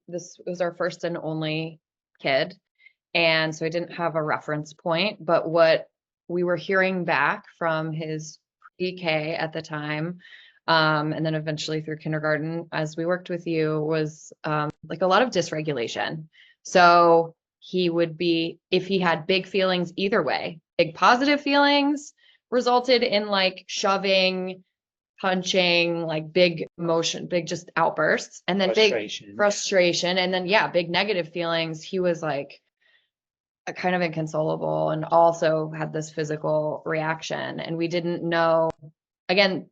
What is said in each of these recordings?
this was our first and only kid. And so I didn't have a reference point, but what we were hearing back from his pre-K at the time, and then eventually through kindergarten, as we worked with you, was like a lot of dysregulation. So he would be, if he had big feelings either way, big positive feelings resulted in like shoving, punching, like big emotion, big just outbursts, and then big frustration. And then, yeah, big negative feelings. He was like kind of inconsolable and also had this physical reaction. And we didn't know, again,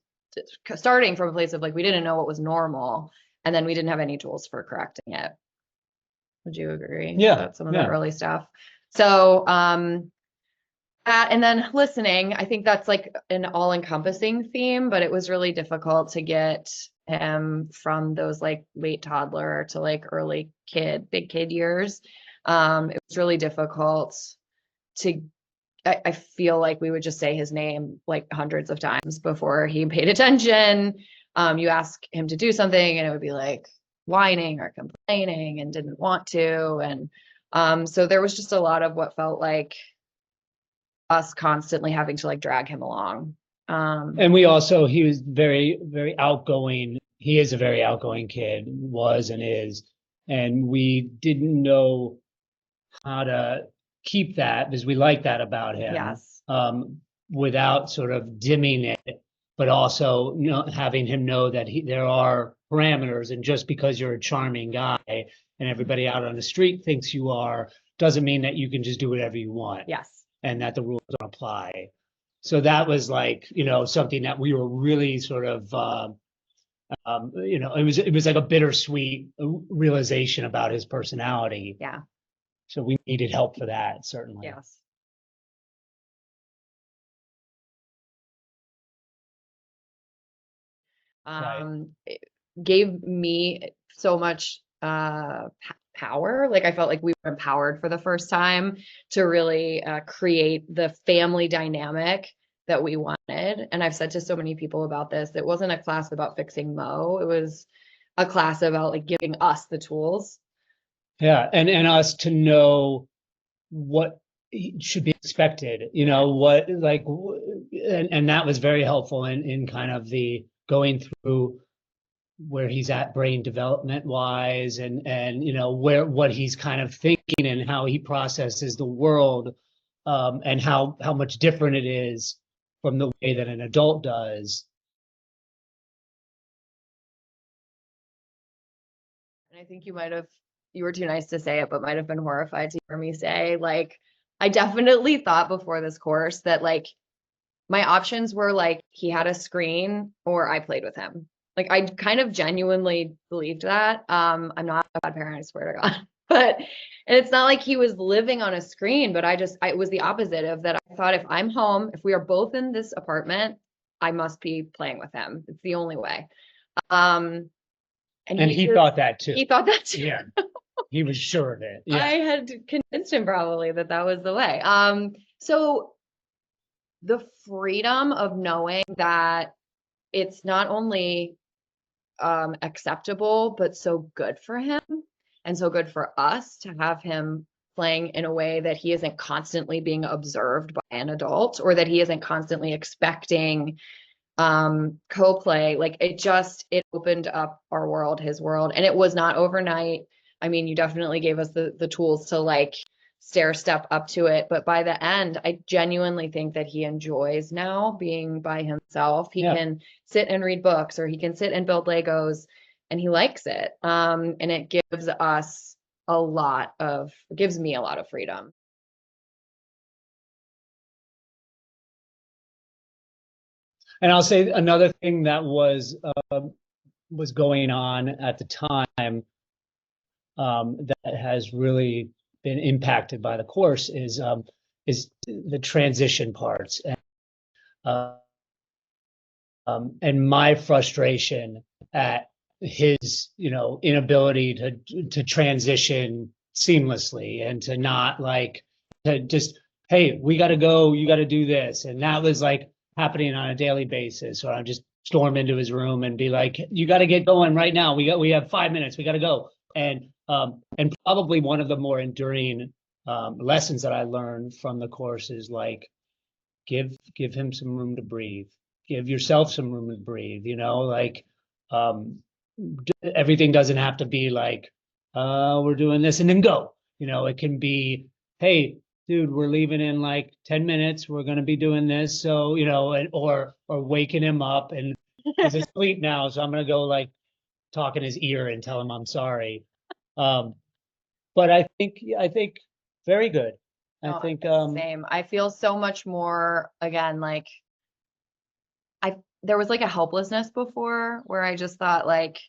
starting from a place of like, we didn't know what was normal. And then we didn't have any tools for correcting it. Would you agree? Yeah. That's some of the early stuff. So, and then listening, I think that's like an all-encompassing theme, but it was really difficult to get him from those like late toddler to like early kid, big kid years. It was really difficult to, I feel like we would just say his name like hundreds of times before he paid attention. You ask him to do something and it would be like whining or complaining and didn't want to. And so there was just a lot of what felt like us constantly having to like drag him along. And we also, he was very, very outgoing. He is a very outgoing kid, was and is. And we didn't know how to keep that because we like that about him. Yes. Without sort of dimming it, but also having him know that there are parameters, and just because you're a charming guy and everybody out on the street thinks you are, doesn't mean that you can just do whatever you want. Yes. And that the rules don't apply. So that was like, something that we were really sort of, it was like a bittersweet realization about his personality. Yeah. So we needed help for that, certainly. Yes. It gave me so much power. Like I felt like we were empowered for the first time to really create the family dynamic that we wanted. And I've said to so many people about this, it wasn't a class about fixing Mo. It was a class about like giving us the tools. Yeah, and us to know what should be expected, what like, and that was very helpful in kind of the going through where he's at brain development wise, and what he's kind of thinking and how he processes the world, and how much different it is from the way that an adult does. And I think you were too nice to say it, but might have been horrified to hear me say, like, I definitely thought before this course that like my options were like he had a screen or I played with him. Like I kind of genuinely believed that. I'm not a bad parent, I swear to God. But and it's not like he was living on a screen, but it was the opposite of that. I thought if I'm home, if we are both in this apartment, I must be playing with him. It's the only way. And he thought that too. He thought that too. Yeah. He was sure of it. Yeah. I had convinced him probably that was the way. So the freedom of knowing that it's not only acceptable, but so good for him and so good for us to have him playing in a way that he isn't constantly being observed by an adult, or that he isn't constantly expecting co-play. Like it opened up our world, his world, and it was not overnight. I mean, you definitely gave us the tools to like stair step up to it, but by the end, I genuinely think that he enjoys now being by himself. He can sit and read books, or he can sit and build Legos, and he likes it. And it gives me a lot of freedom. And I'll say another thing that was going on at the time, that has really been impacted by the course is the transition parts, and my frustration at his inability to transition seamlessly, and to not like to just, hey, we got to go, you got to do this, and that was like happening on a daily basis. Or I'd just storm into his room and be like, you got to get going right now, we have 5 minutes, we got to go, And probably one of the more enduring lessons that I learned from the course is like, give him some room to breathe. Give yourself some room to breathe, like everything doesn't have to be like, we're doing this and then go. It can be, hey, dude, we're leaving in like 10 minutes. We're going to be doing this. So, or waking him up, and he's asleep now. So I'm going to go like talk in his ear and tell him I'm sorry. But I think very good. I No, think, same. I feel so much more, again, like there was like a helplessness before where I just thought like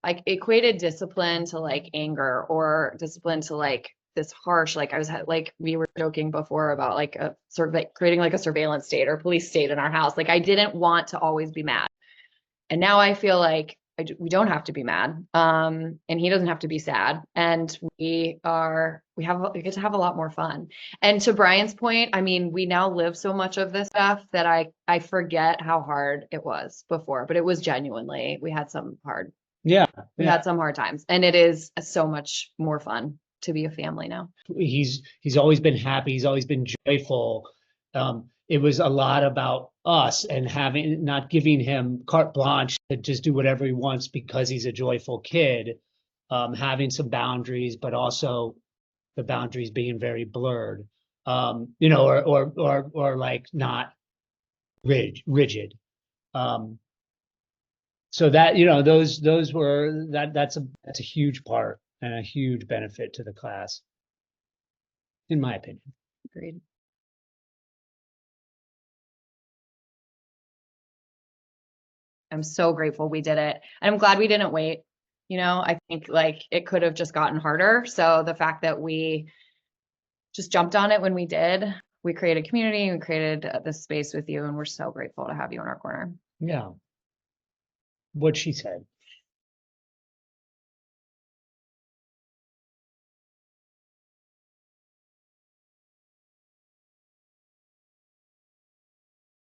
equated discipline to like anger, or discipline to like this harsh, like like we were joking before about like a sort of like creating like a surveillance state or police state in our house. Like I didn't want to always be mad. And now I feel like we don't have to be mad. And he doesn't have to be sad. And we get to have a lot more fun. And to Bryan's point, I mean, we now live so much of this stuff that I forget how hard it was before, but it was genuinely, we had some hard times, and it is so much more fun to be a family now. He's always been happy. He's always been joyful. It was a lot about us and not giving him carte blanche to just do whatever he wants because he's a joyful kid. Having some boundaries, but also the boundaries being very blurred. Or like not rigid. So that, those were that's a huge part and a huge benefit to the class, in my opinion. Agreed. I'm so grateful we did it. And I'm glad we didn't wait. I think like it could have just gotten harder. So the fact that we just jumped on it when we did, we created community, we created this space with you, and we're so grateful to have you in our corner. Yeah. What she said.